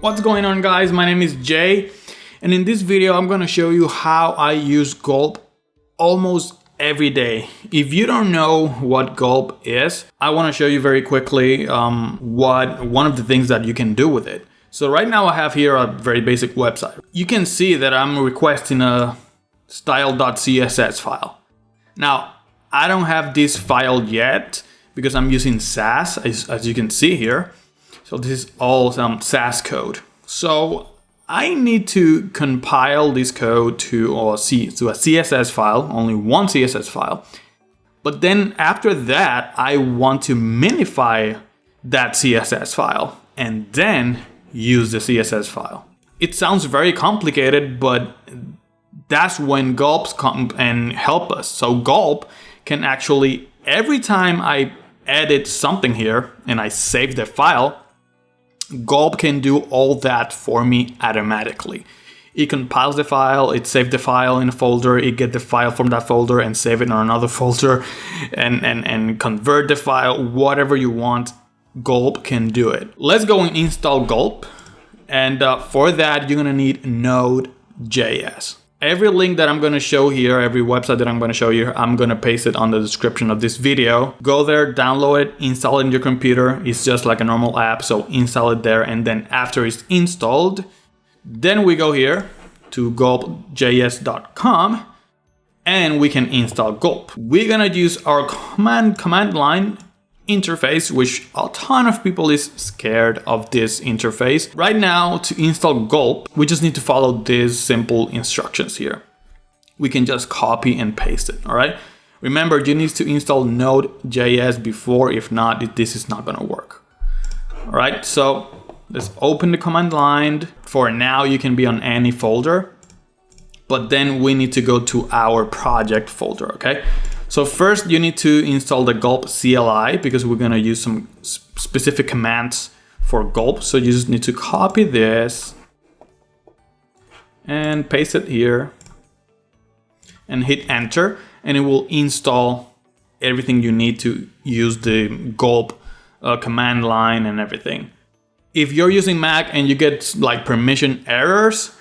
What's going on, guys? My name is Jay, and in this video I'm going to show you how I use Gulp almost every day. If you don't know what Gulp is, I want to show you very quickly one of the things that you can do with it. So right now I have here a very basic website. You can see that I'm requesting a style.css file. Now, I don't have this file yet because I'm using Sass, as you can see here. So this is all some Sass code. So I need to compile this code to a CSS file, only one CSS file. But then after that, I want to minify that CSS file and then use the CSS file. It sounds very complicated, but that's when Gulps come and help us. So Gulp can actually, every time I edit something here and I save the file, Gulp can do all that for me automatically. It compiles the file, it saves the file in a folder, it gets the file from that folder and save it on another folder and convert the file, whatever you want, Gulp can do it. Let's go and install Gulp. And for that, you're gonna need Node.js. Every link that I'm going to show here, every website that I'm going to show you, I'm going to paste it on the description of this video. Go there, download it, install it in your computer. It's just like a normal app, so install it there. And then after it's installed, then we go here to gulpjs.com and we can install Gulp. We're going to use our command line interface, which a ton of people is scared of this interface. Right now, to install Gulp, we just need to follow these simple instructions here. We can just copy and paste it, all right? Remember, you need to install Node.js before, if not, this is not gonna work. All right, so let's open the command line. For now, you can be on any folder, but then we need to go to our project folder, okay? So first you need to install the Gulp CLI because we're gonna use some specific commands for Gulp. So you just need to copy this and paste it here and hit enter, and it will install everything you need to use the Gulp command line and everything. If you're using Mac and you get like permission errors,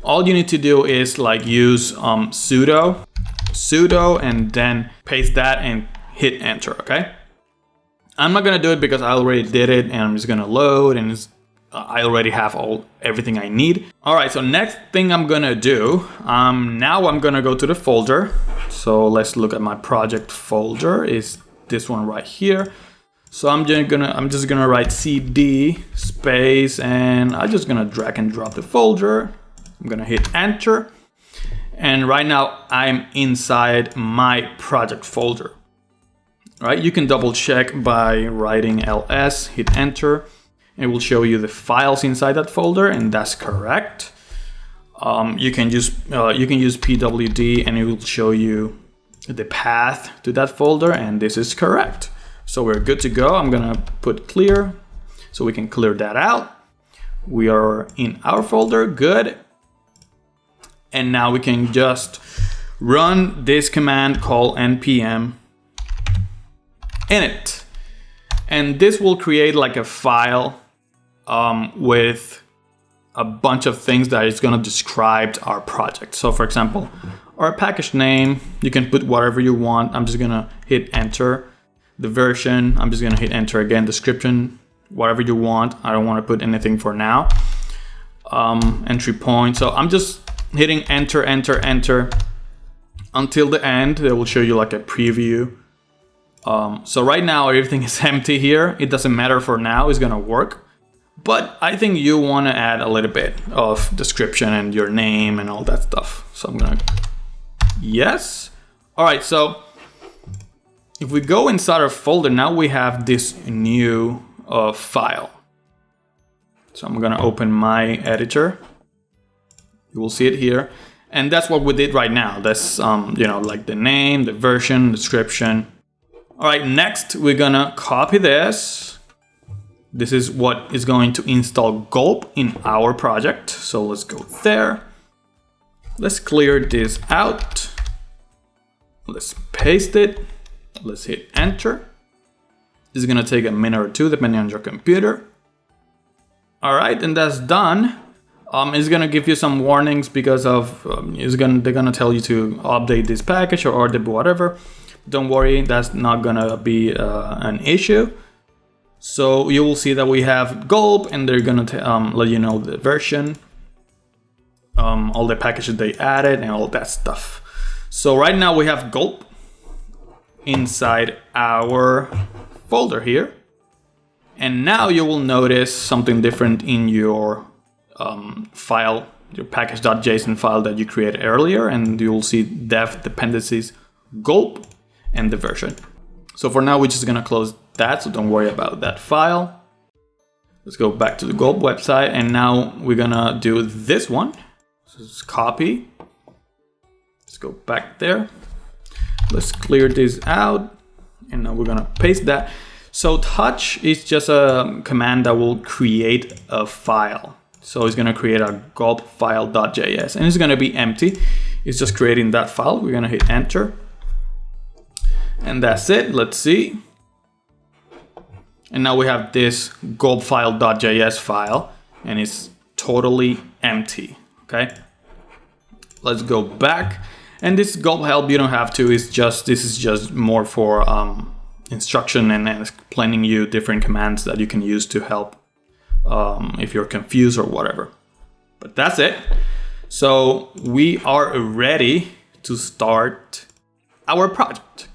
all you need to do is like use sudo and then paste that and hit enter, okay? I'm not gonna do it because I already did it and I'm just gonna load and I already have everything I need. All right, so next thing I'm gonna do, now I'm gonna go to the folder. So let's look at my project folder, is this one right here. So I'm just gonna write cd space and I'm just gonna drag and drop the folder. I'm gonna hit enter. And right now I'm inside my project folder. All right, you can double check by writing ls, hit enter, and it will show you the files inside that folder, and that's correct. You can use pwd and it will show you the path to that folder, and this is correct. So we're good to go. I'm gonna put clear so we can clear that out. We are in our folder, good. And now we can just run this command called npm init. And this will create like a file with a bunch of things that is gonna describe our project. So for example, our package name, you can put whatever you want. I'm just gonna hit enter. The version, I'm just gonna hit enter again. Description, whatever you want. I don't wanna put anything for now. Entry point, so I'm just hitting enter, enter, enter until the end. They will show you like a preview. So right now everything is empty here. It doesn't matter for now, it's gonna work. But I think you wanna add a little bit of description and your name and all that stuff. So I'm gonna, yes. All right, so if we go inside our folder, now we have this new file. So I'm gonna open my editor. You will see it here. And that's what we did right now. That's, like the name, the version, description. All right, next we're gonna copy this. This is what is going to install Gulp in our project. So let's go there. Let's clear this out. Let's paste it. Let's hit enter. This is gonna take a minute or two depending on your computer. All right, and that's done. It's gonna give you some warnings because of they're gonna tell you to update this package or whatever. Don't worry, that's not gonna be an issue. So you will see that we have Gulp, and they're gonna let you know the version, all the packages they added, and all that stuff. So right now we have Gulp inside our folder here, and now you will notice something different in your file, your package.json file that you created earlier, and you will see dev dependencies, Gulp, and the version. So for now, we're just gonna close that, so don't worry about that file. Let's go back to the Gulp website, and now we're gonna do this one. So let's copy. Let's go back there. Let's clear this out, and now we're gonna paste that. So touch is just a command that will create a file. So it's gonna create a gulp file.js, and it's gonna be empty. It's just creating that file. We're gonna hit enter. And that's it. Let's see. And now we have this gulp file.js file, and it's totally empty. Okay. Let's go back. And this gulp help, you don't have to. This is just more for instruction and explaining you different commands that you can use to help if you're confused or whatever. But that's it. So we are ready to start our project.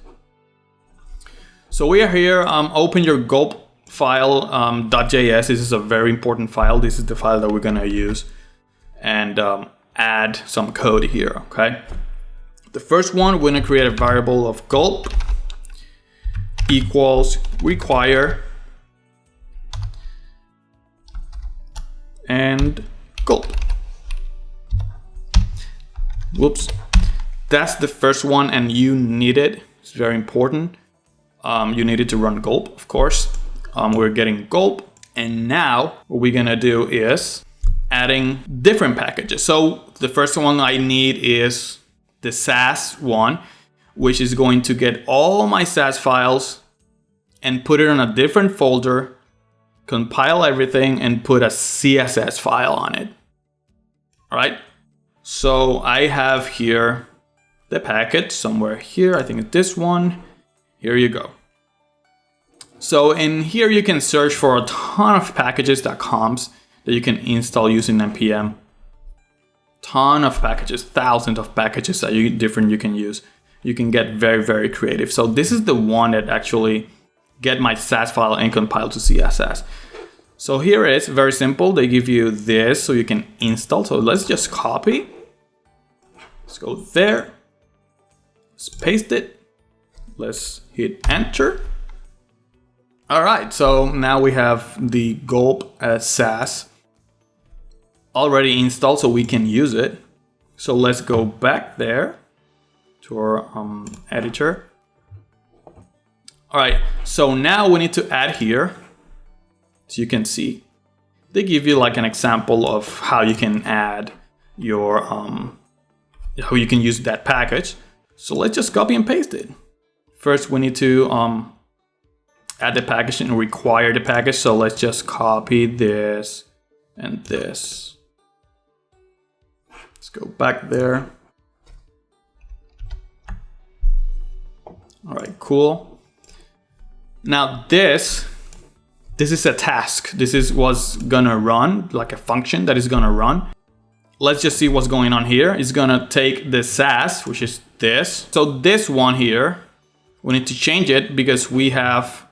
So we are here. Open your gulp file .js. This is a very important file. This is the file that we're gonna use, and add some code here. Okay. The first one, we're gonna create a variable of gulp equals require and gulp. Whoops. That's the first one, and you need it. It's very important. You need it to run gulp, of course. We're getting gulp, and now what we're gonna do is adding different packages. So the first one I need is the Sass one, which is going to get all my Sass files and put it in a different folder, compile everything, and put a CSS file on it. All right. So I have here the package somewhere here. I think it's this one. Here you go. So in here you can search for a ton of packages.coms that you can install using npm. Ton of packages, thousands of packages that you can use. You can get very, very creative. So this is the one that actually get my Sass file and compile to CSS. So here it is, very simple. They give you this so you can install. So let's just copy. Let's go there. Let's paste it. Let's hit enter. All right, so now we have the gulp Sass already installed, so we can use it. So let's go back there to our editor. All right, so now we need to add here. So you can see, they give you like an example of how you can add your, how you can use that package. So let's just copy and paste it. First, we need to add the package and require the package. So let's just copy this and this. Let's go back there. All right, cool. Now this is a task. This is what's gonna run, like a function that is gonna run. Let's just see what's going on here. It's gonna take the Sass, which is this. So this one here, we need to change it because we have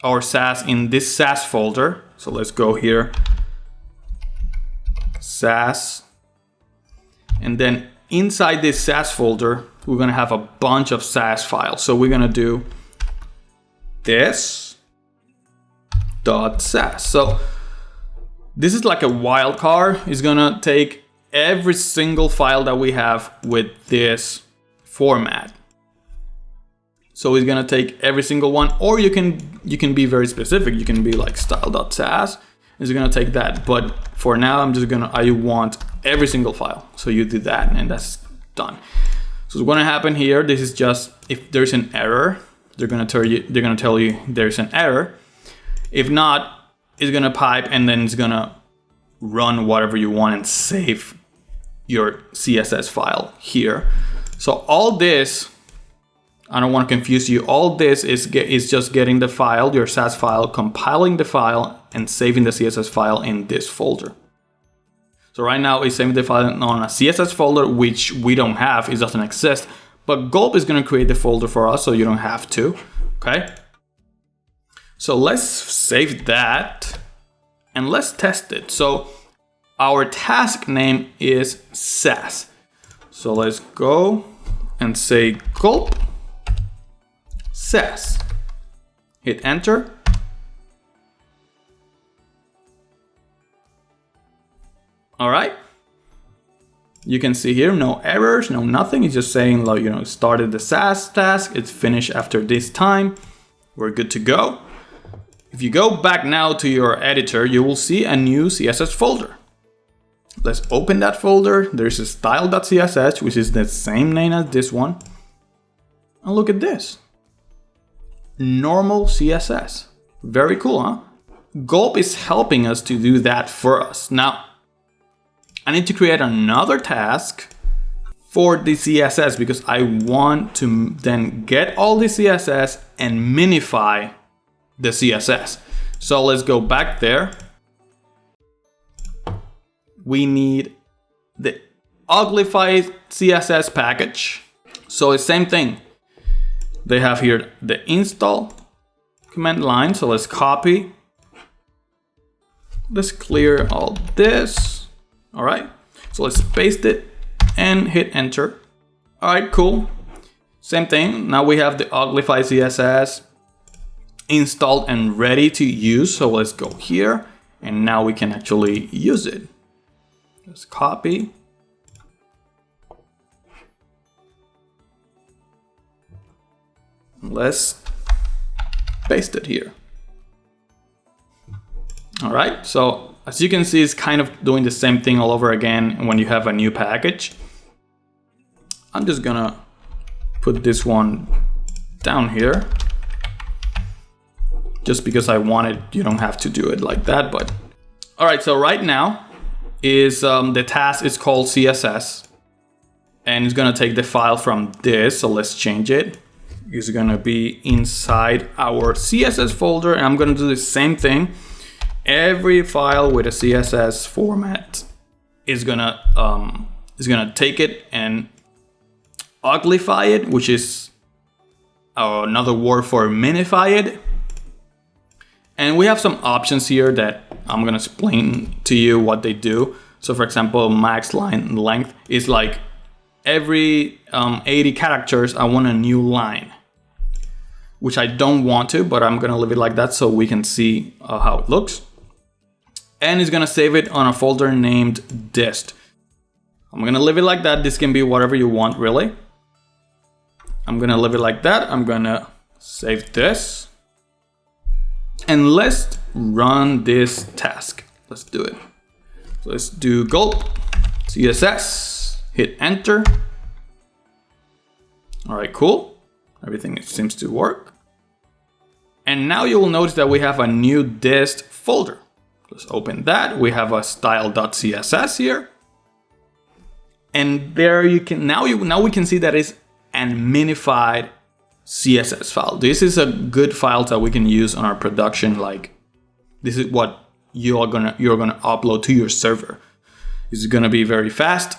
our Sass in this Sass folder. So let's go here, Sass. And then inside this Sass folder, we're gonna have a bunch of Sass files. So we're gonna do this .sass. So this is like a wildcard. It's gonna take every single file that we have with this format. So it's gonna take every single one, or you can be very specific. You can be like style.sass. It's gonna take that, but for now I want every single file. So you do that, and that's done. So what's gonna happen here? This is just if there's an error, they're gonna tell you there's an error. If not, it's gonna pipe, and then it's gonna run whatever you want and save your CSS file here. So all this, I don't want to confuse you, all this is just getting the file, your Sass file, compiling the file and saving the CSS file in this folder. So right now it's saving the file on a CSS folder, which we don't have, it doesn't exist, but Gulp is going to create the folder for us, so you don't have to, okay? So let's save that and let's test it. So our task name is Sass. So let's go and say Gulp Sass. Hit enter. All right. You can see here, no errors, no nothing. It's just saying, like, started the Sass task. It's finished after this time. We're good to go. If you go back now to your editor, you will see a new CSS folder. Let's open that folder. There's a style.css, which is the same name as this one. And look at this. Normal CSS. Very cool, huh? Gulp is helping us to do that for us. Now, I need to create another task for the CSS because I want to then get all the CSS and minify the CSS. So let's go back there. We need the uglified CSS package. So it's same thing. They have here the install command line. So let's copy. Let's clear all this. All right. So let's paste it and hit enter. All right, cool. Same thing. Now we have the uglified CSS installed and ready to use. So let's go here and now we can actually use it. Let's copy. Let's paste it here. All right, so as you can see, it's kind of doing the same thing all over again when you have a new package. I'm just gonna put this one down here just because I wanted, you don't have to do it like that, but all right, so right now is the task is called CSS and it's gonna take the file from this. So let's change it. It's gonna be inside our CSS folder and I'm gonna do the same thing. Every file with a CSS format is gonna take it and uglify it, which is another word for minify it. And we have some options here that I'm gonna explain to you what they do. So for example, max line length is like every 80 characters, I want a new line, which I don't want to, but I'm gonna leave it like that so we can see how it looks. And it's gonna save it on a folder named dist. I'm gonna leave it like that. This can be whatever you want, really. I'm gonna leave it like that. I'm gonna save this. And let's run this task. Let's do it. So let's do Gulp CSS, hit enter. All right, cool. Everything seems to work. And now you will notice that we have a new dist folder. Let's open that. We have a style.css here. And there you can, now we can see that it's an minified CSS file. This is a good file that we can use on our production. Like, this is what you're gonna upload to your server. This is gonna be very fast.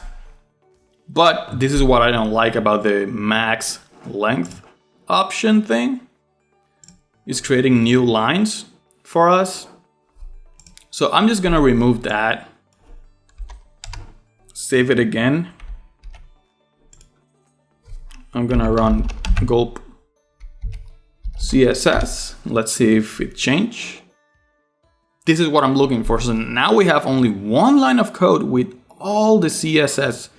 But this is what I don't like about the max length option thing. It's creating new lines for us. So I'm just gonna remove that. Save it again. I'm gonna run Gulp CSS. Let's see if it changed. This is what I'm looking for. So now we have only one line of code with all the CSS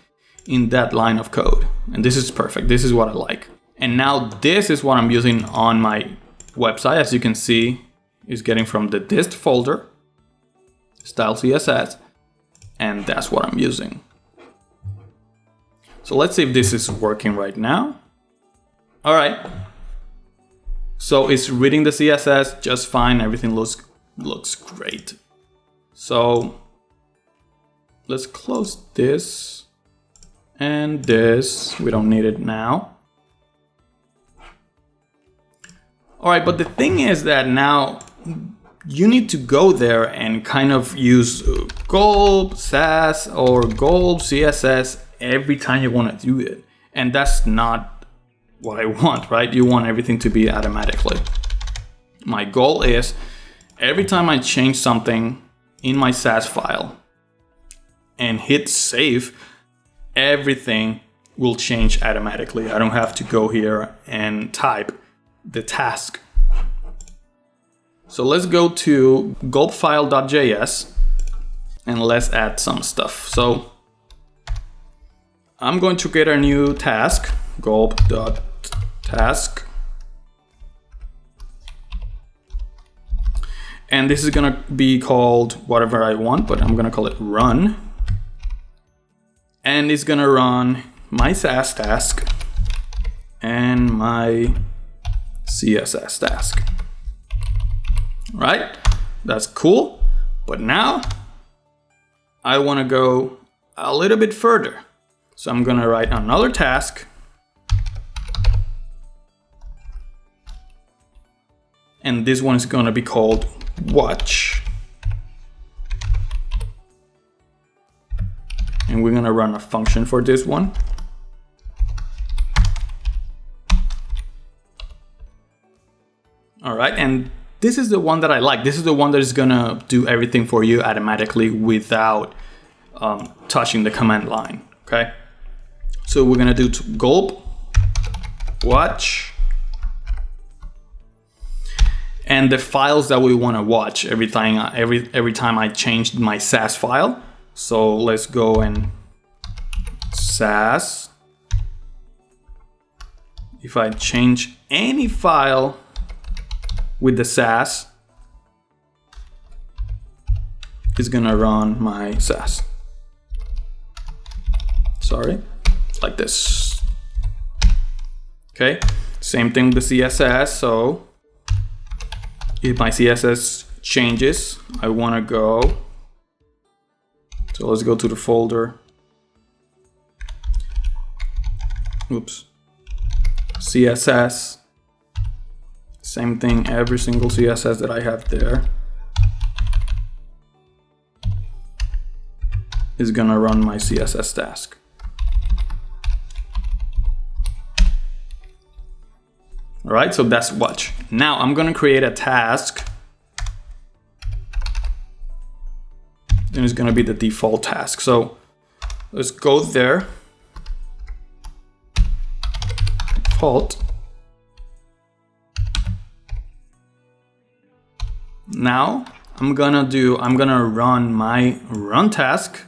in that line of code. And this is perfect. This is what I like. And now this is what I'm using on my website. As you can see, is getting from the dist folder, style CSS, and that's what I'm using. So let's see if this is working right now. All right. So it's reading the CSS just fine. Everything looks great. So let's close this and this. We don't need it now. All right, but the thing is that now you need to go there and kind of use Gulp, Sass, or Gulp, CSS every time you want to do it. And that's not what I want, right? You want everything to be automatically. My goal is every time I change something in my Sass file and hit save, everything will change automatically. I don't have to go here and type the task. So let's go to gulpfile.js and let's add some stuff. So I'm going to create a new task, gulp.task. And this is gonna be called whatever I want, but I'm gonna call it run. And it's gonna run my Sass task and my CSS task. Right? That's cool. But now I want to go a little bit further. So I'm going to write another task. And this one is going to be called watch. And we're going to run a function for this one. All right, and this is the one that I like. This is the one that is gonna do everything for you automatically without touching the command line, okay? So we're gonna do gulp, watch, and the files that we wanna watch every time I changed my Sass file. So let's go and Sass. If I change any file with the Sass, is gonna run my Sass. Sorry, like this. Okay, same thing with the CSS. So if my CSS changes, I wanna go. So let's go to the folder. Oops. CSS. Same thing, every single CSS that I have there is gonna run my CSS task. All right, so that's watch. Now I'm gonna create a task, and it's gonna be the default task. So let's go there, default. Now I'm gonna run my run task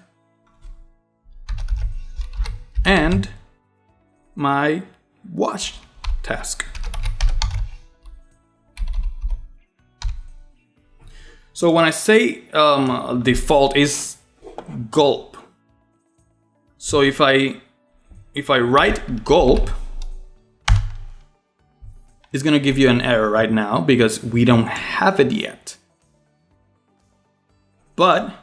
and my watch task. So when I say default is gulp, so if I write gulp, it's gonna give you an error right now because we don't have it yet. But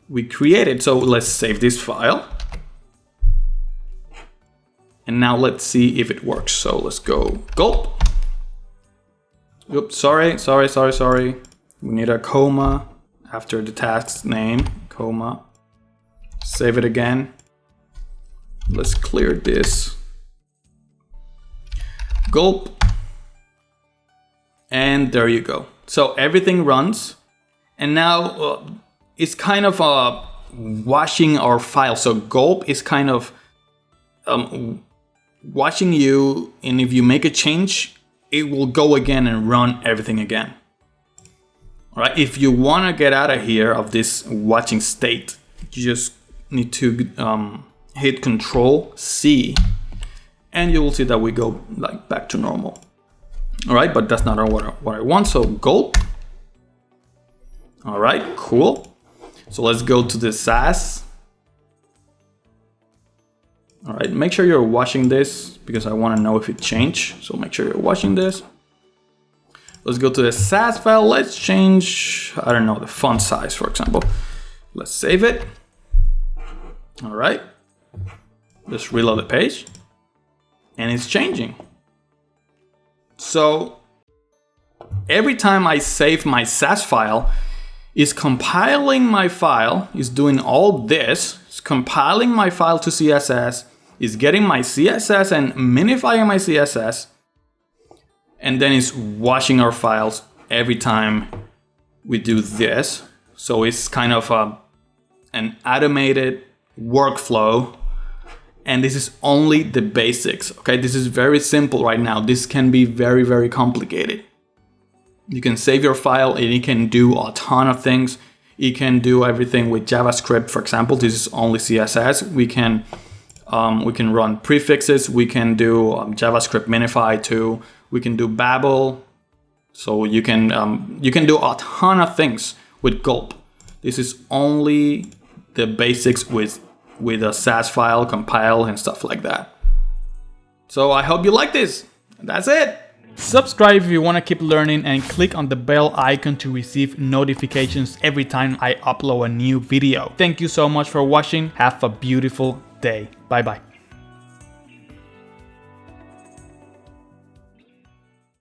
we created, so let's save this file. And now let's see if it works. So let's go gulp. Oops, sorry. We need a comma after the task's name, comma. Save it again. Let's clear this. Gulp. And there you go. So everything runs. And now it's kind of washing our file. So gulp is kind of watching you. And if you make a change, it will go again and run everything again. All right. If you want to get out of here of this watching state, you just need to hit Control-C. And you will see that we go like back to normal. All right, but that's not what I want. So gulp. All right, cool. So let's go to the Sass. All right, make sure you're watching this because I want to know if it changed. So make sure you're watching this. Let's go to the Sass file. Let's change, I don't know, the font size, for example. Let's save it. All right, just reload the page and it's changing. So every time I save my Sass file, it's compiling my file, is doing all this, it's compiling my file to CSS, is getting my CSS and minifying my CSS, and then it's washing our files every time we do this. So it's kind of an automated workflow, and this is only the basics. Okay, this is very simple right now. This can be very, very complicated. You can save your file and it can do a ton of things. It can do everything with JavaScript, for example. This is only CSS. We can run prefixes. We can do JavaScript minify too. We can do Babel. So you can do a ton of things with Gulp. This is only the basics with a Sass file, compile, and stuff like that. So I hope you like this. That's it. Subscribe if you want to keep learning, and click on the bell icon to receive notifications every time I upload a new video. Thank you so much for watching. Have a beautiful day. Bye bye.